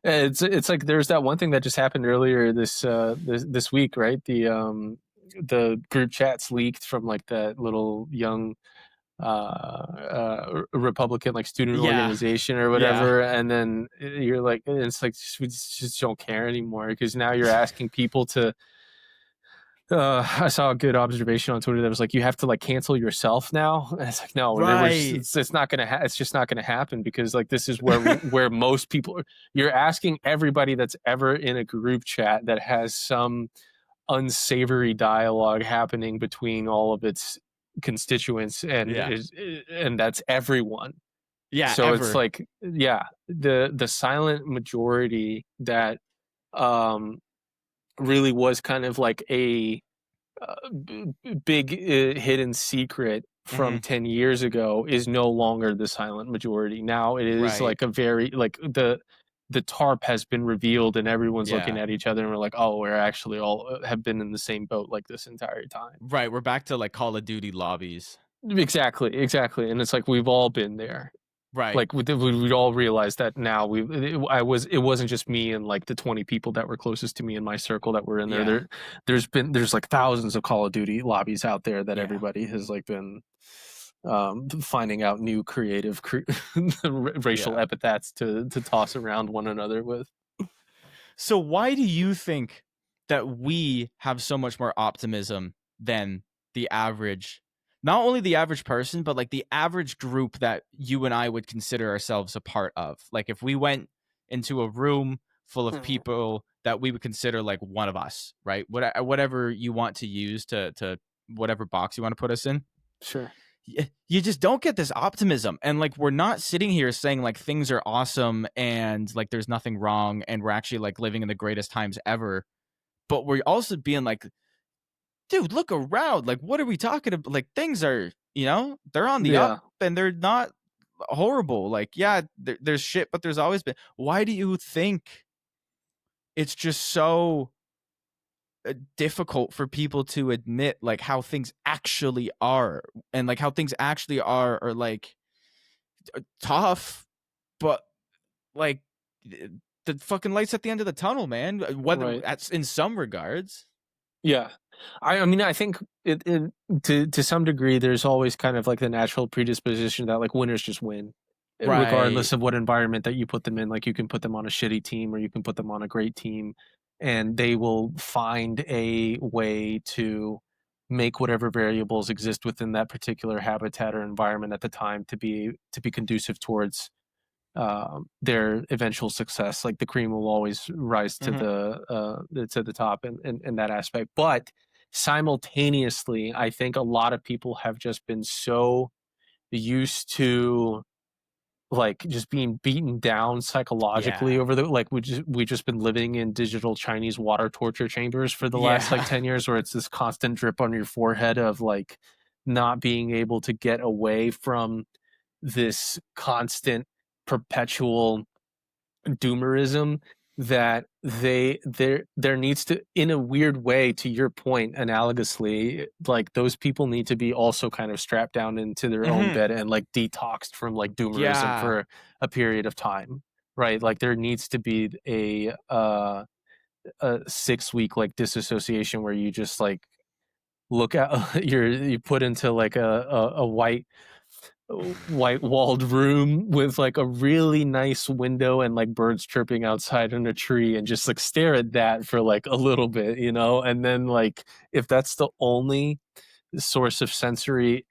It's like there's that one thing that just happened earlier this week, right? The group chats leaked from like that little young Republican like student organization or whatever, and then you're like, it's like we just don't care anymore, because now you're asking people to. I saw a good observation on Twitter that was like, you have to like cancel yourself now. And it's like, no, it's not gonna. It's just not gonna happen, because like this is where most people are. You're asking everybody that's ever in a group chat that has some unsavory dialogue happening between all of its constituents, and that's everyone. Yeah. So it's like, the silent majority that really was kind of like a big hidden secret from 10 years ago is no longer the silent majority. Now it is like a very like the tarp has been revealed, and everyone's looking at each other, and we're like, oh, we're actually all have been in the same boat like this entire time. Right. We're back to like Call of Duty lobbies. Exactly. And it's like, we've all been there. Right. Like we all realized that now. It wasn't just me and like the 20 people that were closest to me in my circle that were in there. Yeah. There's like thousands of Call of Duty lobbies out there that Yeah. everybody has like been finding out new creative racial Yeah. epithets to toss around one another with. So why do you think that we have so much more optimism than the average, not only the average person, but like the average group that you and I would consider ourselves a part of? Like if we went into a room full of Mhm. people that we would consider like one of us, right? Whatever you want to use to whatever box you want to put us in. Sure. You just don't get this optimism, and like we're not sitting here saying like things are awesome and like there's nothing wrong and we're actually like living in the greatest times ever, but we're also being like, dude, look around, like what are we talking about? Like things are, they're on the up Yeah. and they're not horrible. Like yeah, there's shit, but there's always been. Why do you think it's just so difficult for people to admit like how things actually are, and like how things actually are like tough, but like the fucking lights at the end of the tunnel, man. Whether Right. that's in some regards. Yeah. I mean, I think it to some degree, there's always kind of like the natural predisposition that like winners just win, Right. regardless of what environment that you put them in. Like you can put them on a shitty team or you can put them on a great team, and they will find a way to make whatever variables exist within that particular habitat or environment at the time to be conducive towards their eventual success. Like the cream will always rise Mm-hmm. to the top in that aspect. But simultaneously, I think a lot of people have just been so used to like just being beaten down psychologically Yeah. over the like we just been living in digital Chinese water torture chambers for the last like Yeah. 10 years where it's this constant drip on your forehead of like not being able to get away from this constant perpetual doomerism that there needs to, in a weird way, to your point, analogously, like those people need to be also kind of strapped down into their own Mm-hmm. bed and like detoxed from like doomerism Yeah. for a period of time, right? Like there needs to be a 6 week like disassociation where you just like look at you put into like a white walled room with like a really nice window and like birds chirping outside in a tree and just like stare at that for like a little bit, and then like if that's the only source of sensory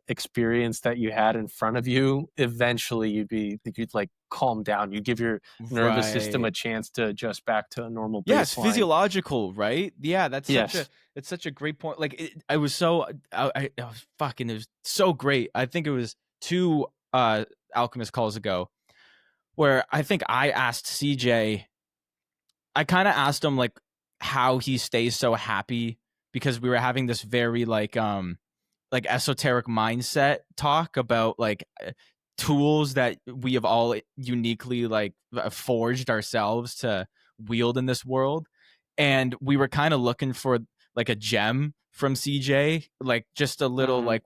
experience that you had in front of you, eventually you'd like calm down, you give your nervous system Right. a chance to adjust back to a normal Yeah, it's baseline. physiological, right? Yeah, Yes. it's such a great point. Like I was so I was fucking, it was so great. I think it was two Alchemist calls ago where I think I asked CJ, I kind of asked him like how he stays so happy, because we were having this very like esoteric mindset talk about like tools that we have all uniquely like forged ourselves to wield in this world, and we were kind of looking for like a gem from CJ, like just a little Mm-hmm.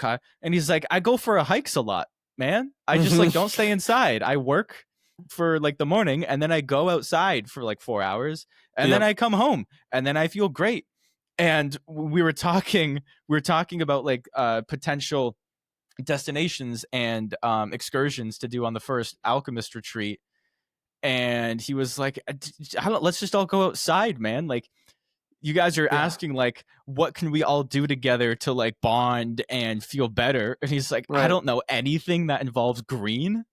like and he's like, I go for hikes a lot, man. I just like don't stay inside. I work for like the morning and then I go outside for like 4 hours and then Yep. I come home and then I feel great. And we were talking about like potential destinations and excursions to do on the first alchemist retreat, and he was like, let's just all go outside, man. Like you guys are Yeah. asking like what can we all do together to like bond and feel better, and he's like, I Right. don't know anything that involves green.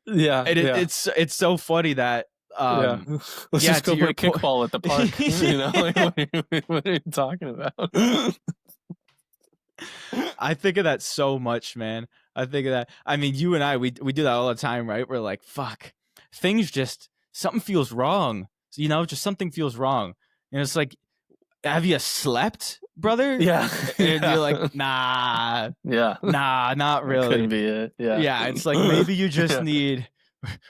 Yeah. And Yeah. it's so funny that Yeah. Let's yeah, just to go your play point. kickball at the park. Like, what are you talking about? I think of that so much, man. I think of that. I mean, you and I, we do that all the time, right? We're like, fuck, things just, something feels wrong. Just something feels wrong. And it's like, have you slept, brother? Yeah. And you're like, Yeah. nah, Yeah. nah, not That could really. be it. Yeah. Yeah, it's like maybe you just Yeah. need,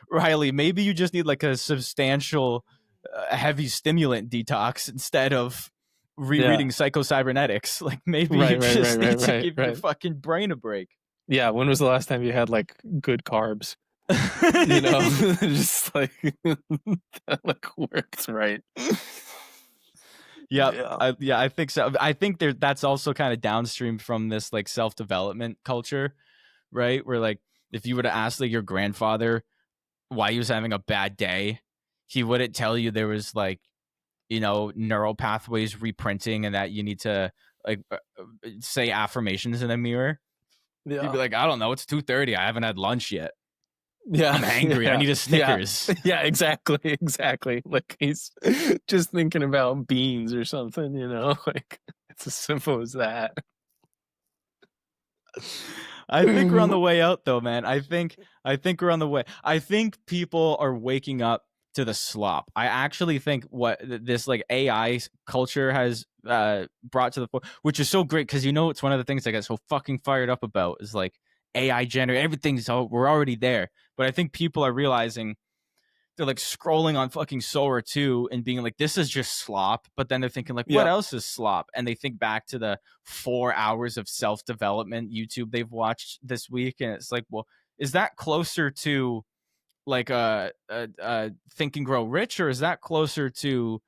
Riley, maybe you just need like a substantial, heavy stimulant detox instead of Yeah. rereading psychocybernetics. Like maybe you Right, right, right, just need right, to right, give your right. fucking brain a break. Yeah, when was the last time you had like good carbs? You know, just like that like works right. Yep. Yeah. I think so. I think that's also kind of downstream from this like self-development culture, right? Where like if you were to ask like your grandfather why he was having a bad day, he wouldn't tell you there was like, neural pathways reprinting and that you need to like say affirmations in a mirror. He'd Yeah. be like, I don't know, it's 2:30. I haven't had lunch yet. Yeah. I'm angry. I Yeah. need a Yeah. Snickers. Yeah, exactly. Exactly. Like he's just thinking about beans or something, you know? Like it's as simple as that. I think we're on the way out though, man. I think we're on the way. I think people are waking up to the slop. I actually think what this like AI culture has brought to the fore, which is so great because it's one of the things I get so fucking fired up about is like AI generated everything's we're already there. But I think people are realizing they're like scrolling on fucking Sora 2 and being like, this is just slop. But then they're thinking, like, what Yeah. else is slop? And they think back to the 4 hours of self development YouTube they've watched this week. And it's like, well, is that closer to like a Think and Grow Rich, or is that closer to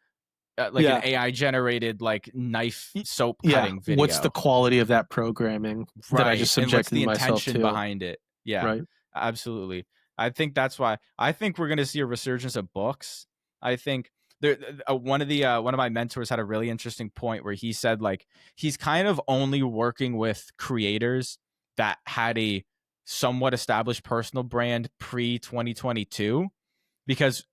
like an Yeah. AI generated like knife soap Yeah. cutting What's the video? quality of that programming that I Right. just And what's subjected the myself intention to? behind it? Yeah, Right. absolutely. I think that's why I think we're going to see a resurgence of books. I think there one of my mentors had a really interesting point where he said like he's kind of only working with creators that had a somewhat established personal brand pre 2022 because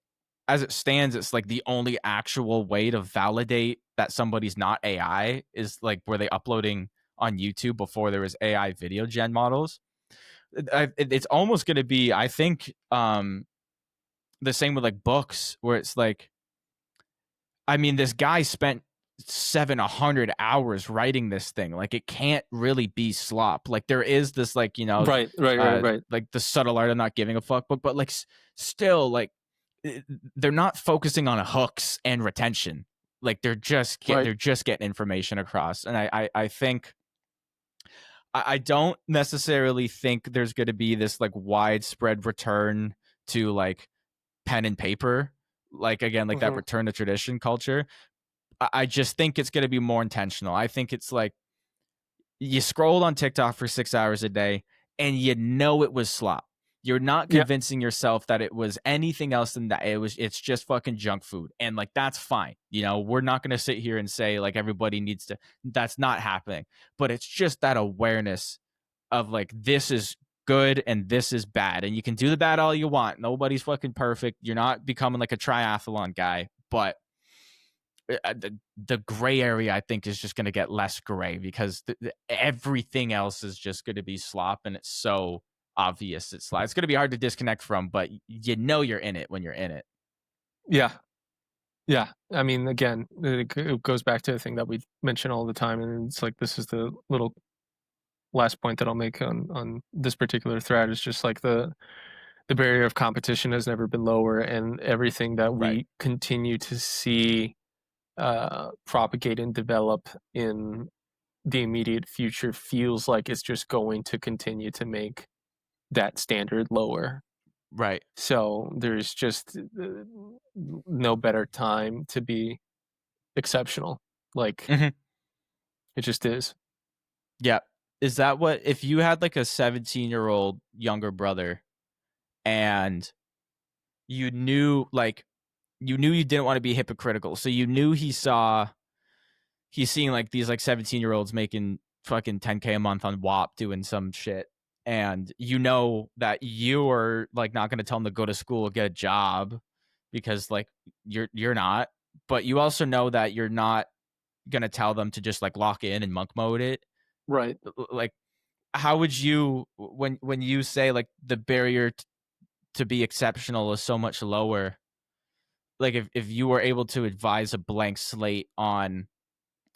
as it stands, it's like the only actual way to validate that somebody's not AI is like were they uploading on YouTube before there was AI video gen models. It's almost going to be, I think, the same with like books, where it's like, I mean, this guy spent 700 hours writing this thing. Like, it can't really be slop. Like, there is this, like, Right. Right. Right. Right. like the subtle art of not giving a fuck book, but like, still, like, they're not focusing on hooks and retention. Like, Right. they're just getting information across, and I think I don't necessarily think there's going to be this like widespread return to like pen and paper, like again, like that Hmm. return to tradition culture. I just think it's going to be more intentional. I think it's like you scrolled on TikTok for 6 hours a day and it was slop. You're not Yeah. convincing yourself that it was anything else than that. It's just fucking junk food. And like, that's fine. We're not going to sit here and say like everybody needs to, that's not happening. But it's just that awareness of like, this is good and this is bad. And you can do the bad all you want. Nobody's fucking perfect. You're not becoming like a triathlon guy, but the gray area I think is just going to get less gray because everything else is just going to be slop and it's so obvious it's slop. It's going to be hard to disconnect from, but you're in it when you're in it. Yeah. Yeah. I mean, again, it goes back to the thing that we mention all the time, and it's like this is the little last point that I'll make on this particular thread is just like the barrier of competition has never been lower, and everything that Right. we continue to see propagate and develop in the immediate future feels like it's just going to continue to make that standard lower. Right. So there's just no better time to be exceptional. Like Mm-hmm. it just is. Yeah. Is that what, if you had like a 17-year-old younger brother and you knew like, you knew you didn't want to be hypocritical. So you knew he's seeing like these like 17-year-olds making fucking 10K a month on WAP doing some shit. And that you are like not going to tell him to go to school or get a job because like you're not, but you also know that you're not going to tell them to just like lock in and monk mode it. Right. Like, how would you, when you say like the barrier to be exceptional is so much lower, like if you were able to advise a blank slate on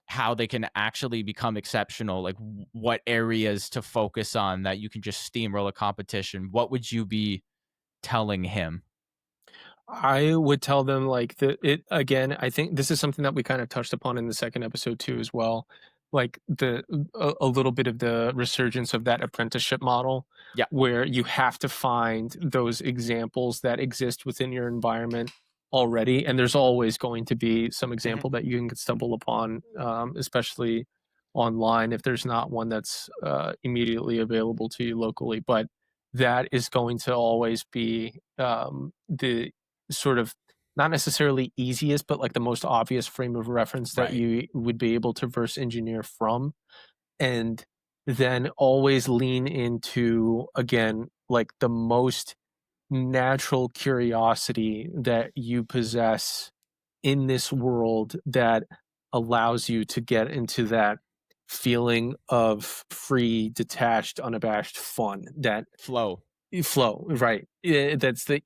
how they can actually become exceptional, like what areas to focus on that you can just steamroll a competition, what would you be telling him? I would tell them like it again. I think this is something that we kind of touched upon in the second episode too, as well. like a little bit of the resurgence of that apprenticeship model, Yeah. where you have to find those examples that exist within your environment already, and there's always going to be some Mhm. example that you can stumble upon, especially online if there's not one that's immediately available to you locally. But that is going to always be the sort of not necessarily easiest, but like the most obvious frame of reference that Right. you would be able to verse engineer from. And then always lean into, again, like the most natural curiosity that you possess in this world that allows you to get into that feeling of free, detached, unabashed fun that Flow. flow, right? That's the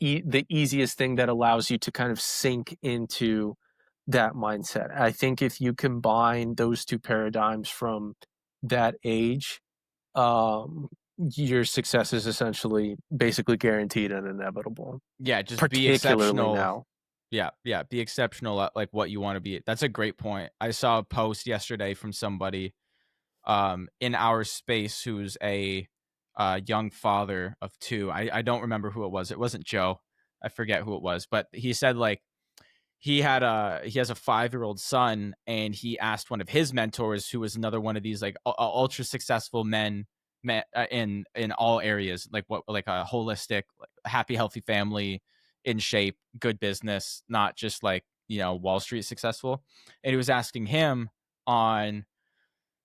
easiest thing that allows you to kind of sink into that mindset. I think if you combine those two paradigms from that age, um, your success is essentially basically guaranteed and inevitable, Yeah, just be particularly exceptional. now. Yeah, yeah, be exceptional at like what you want to be. That's a great point. I saw a post yesterday from somebody in our space who's a young father of two. I don't remember who it was. It wasn't Joe. I forget who it was, but he said like he has a 5-year-old son, and he asked one of his mentors, who was another one of these like ultra successful men in all areas, like what like a holistic, like, happy, healthy family, in shape, good business, not just like Wall Street successful. And he was asking him on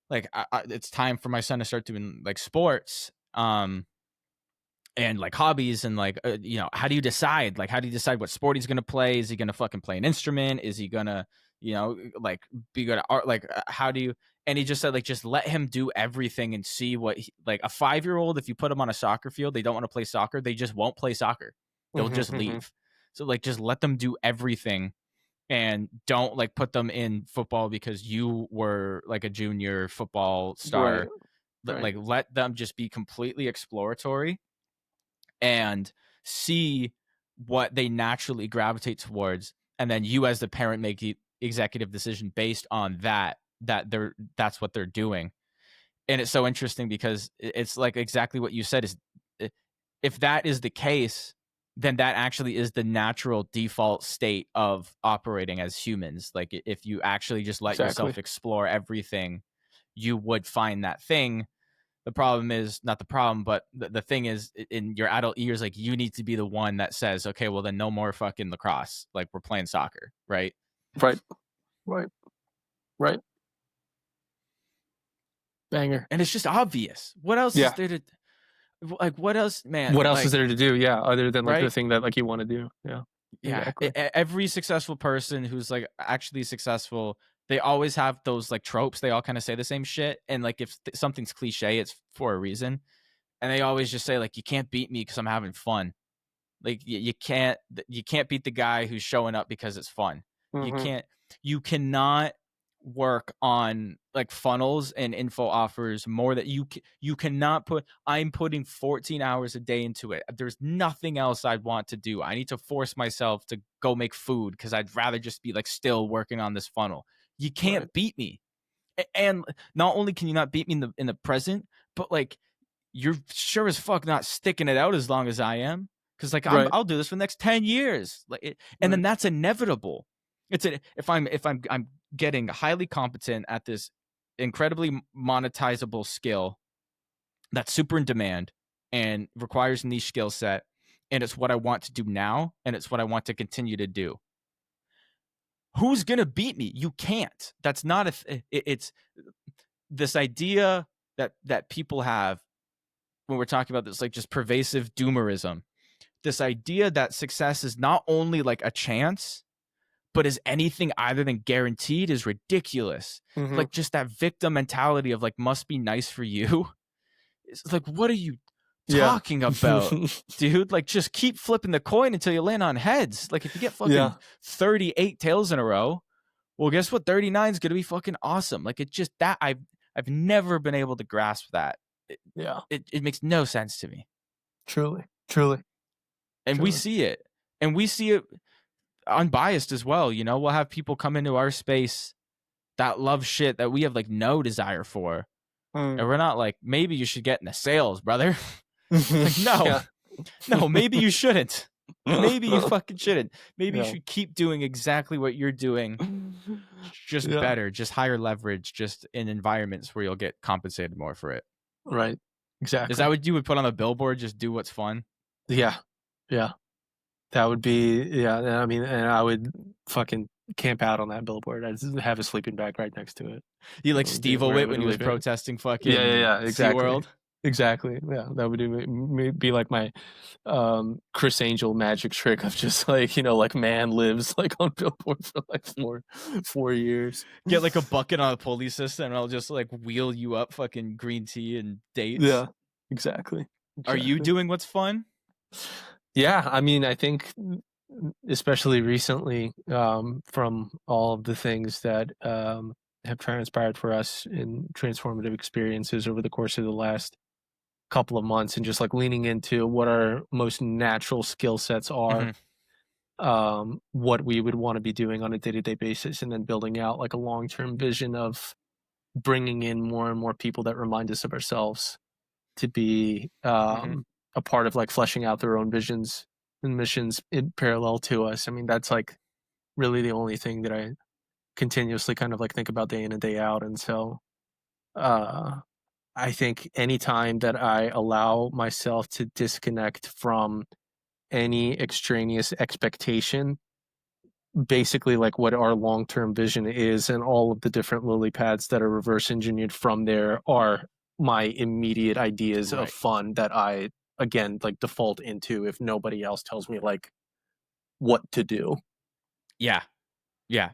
like it's time for my son to start doing like sports. And like hobbies and like how do you decide, like how do you decide what sport he's gonna play? Is he gonna fucking play an instrument? Is he gonna like be good at art? Like how do you? And he just said like just let him do everything and see what like a 5-year-old, if you put him on a soccer field, they don't want to play soccer, they just won't play soccer, they'll Hmm. just Hmm. leave. So like just let them do everything, and don't like put them in football because you were like a junior football Right, star. right, Like let them just be completely exploratory and see what they naturally gravitate towards, and then you as the parent make the executive decision based on that's what they're doing. And it's so interesting because it's like exactly what you said is, if that is the case, then that actually is the natural default state of operating as humans. Like if you actually just let exactly. yourself explore everything, you would find that thing. The problem is not the problem, but the thing is, in your adult years, like you need to be the one that says, okay, well then no more fucking lacrosse. Like we're playing soccer, right? Right, right, right. Banger. And it's just obvious. What else is Yeah. there to like? What else, man? What else is Like, there to do? Yeah, other than like the right? thing that like you want to do. Yeah, Yeah. exactly. Every successful person who's like actually successful, they always have those like tropes. They all kind of say the same shit, and like if something's cliche, it's for a reason. And they always just say like, "You can't beat me because I'm having fun." Like you can't beat the guy who's showing up because it's fun. You Hmm. can't you cannot work on like funnels and info offers more that you cannot put. I'm putting 14 hours a day into it. There's nothing else I'd want to do. I need to force myself to go make food because I'd rather just be like still working on this funnel. You Right, can't beat me. And not only can you not beat me in the present, but like you're sure as fuck not sticking it out as long as I am. Cause like right, I'll do this for the next 10 years. And then right. that's inevitable. If I'm getting highly competent at this incredibly monetizable skill that's super in demand and requires a niche skill set, and it's what I want to do now, and it's what I want to continue to do. Who's gonna beat me? You can't. That's not it's this idea that people have when we're talking about this, like just pervasive doomerism, this idea that success is not only like a chance, but is anything other than guaranteed, is ridiculous. Hmm. Like just that victim mentality of like must be nice for you. It's like, what are you Yeah. talking about, dude? Like just keep flipping the coin until you land on heads. Like if you get fucking Yeah. 38 tails in a row, well, guess what? 39 is gonna be fucking awesome. Like it just that I've never been able to grasp that. It, Yeah. it makes no sense to me. Truly. Truly. And we Truly. see it. And we see it unbiased as well. We'll have people come into our space that love shit that we have like no desire for. And we're not like, maybe you should get into sales, brother. Like, no, Yeah. no, maybe you shouldn't. Maybe you fucking shouldn't. Maybe you Yeah. should keep doing exactly what you're doing, just Yeah. better, just higher leverage, just in environments where you'll get compensated more for it. Right. Is Exactly. that what you would put on a billboard? Just do what's fun? Yeah. Yeah. That would be, yeah. I mean, and I would fucking camp out on that billboard. I'd just have a sleeping bag right next to it. You like That would be Steve-O where I it would when he was leave it. protesting Yeah, yeah, fucking yeah. Exactly. SeaWorld? Exactly. Yeah. That would be like my Chris Angel magic trick of just like, like man lives like on billboard for like 4 years. Get like a bucket on a pulley system and I'll just like wheel you up fucking green tea and dates. Yeah. Exactly. Are you doing what's fun? Yeah, I mean, I think especially recently, from all of the things that have transpired for us in transformative experiences over the course of the last couple of months, and just like leaning into what our most natural skill sets are, what we would want to be doing on a day-to-day basis, and then building out like a long-term vision of bringing in more and more people that remind us of ourselves to be a part of like fleshing out their own visions and missions in parallel to us. I mean, that's like really the only thing that I continuously kind of like think about day in and day out. And so I think anytime that I allow myself to disconnect from any extraneous expectation, basically like what our long-term vision is, and all of the different lily pads that are reverse engineered from there are my immediate ideas of Right. fun that I again like default into if nobody else tells me like what to do. Yeah. Yeah.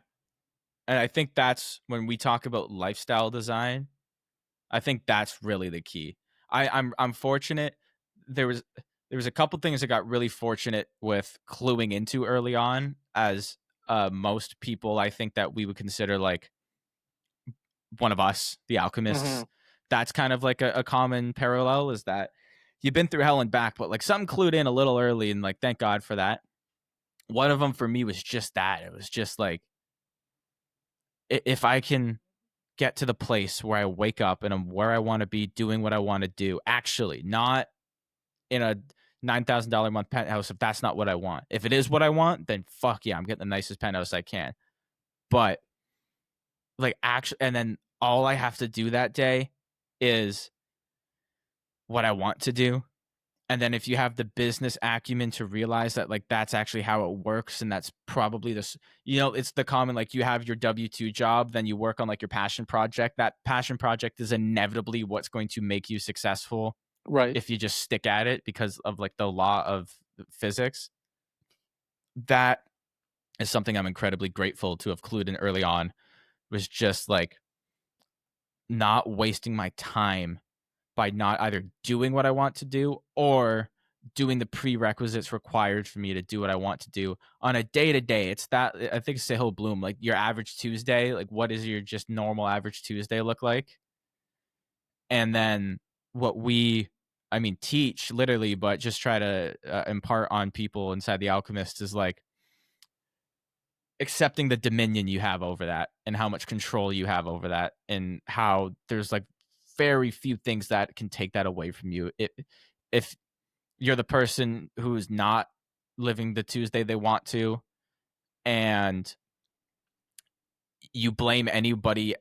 And I think that's when we talk about lifestyle design, I think that's really the key. I'm fortunate. There was a couple things I got really fortunate with cluing into early on, as most people I think that we would consider like one of us, the alchemists. That's kind of like a common parallel, is that you've been through hell and back, but like something clued in a little early, and like thank God for that. One of them for me was just that. It was just like, if I can get to the place where I wake up and I'm where I want to be, doing what I want to do, actually, not in a $9,000 a month penthouse, if that's not what I want. If it is what I want, then fuck yeah, I'm getting the nicest penthouse I can. But like, actually, and then all I have to do that day is what I want to do. And then if you have the business acumen to realize that like that's actually how it works, and that's probably this, it's the common, like, you have your W-2 job, then you work on like your passion project. That passion project is inevitably what's going to make you successful, Right. if you just stick at it, because of like the law of physics. That is something I'm incredibly grateful to have clued in early on, was just like not wasting my time by not either doing what I want to do or doing the prerequisites required for me to do what I want to do on a day to day. It's that, I think Sahil Bloom, like your average Tuesday, like what is your just normal average Tuesday look like? And then what teach literally, but just try to impart on people inside the Alchemists is like accepting the dominion you have over that, and how much control you have over that, and how there's like very few things that can take that away from you. If you're the person who's not living the Tuesday they want to, and you blame anybody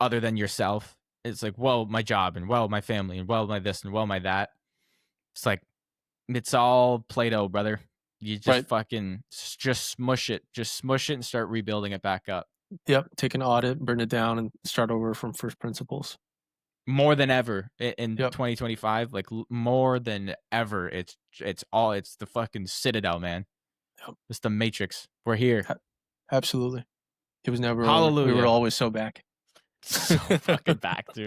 other than yourself, it's like, well, my job, and well, my family, and well, my this, and well, my that. It's like, it's all Play-Doh, brother. You just Right. fucking just smush it and start rebuilding it back up. Yep. Take an audit, burn it down, and start over from first principles. More than ever in Yep. 2025, like more than ever, it's the fucking Citadel, man. Yep. It's the Matrix. We're here. Absolutely. It was never over. We were Hallelujah. always so back. So fucking back, dude.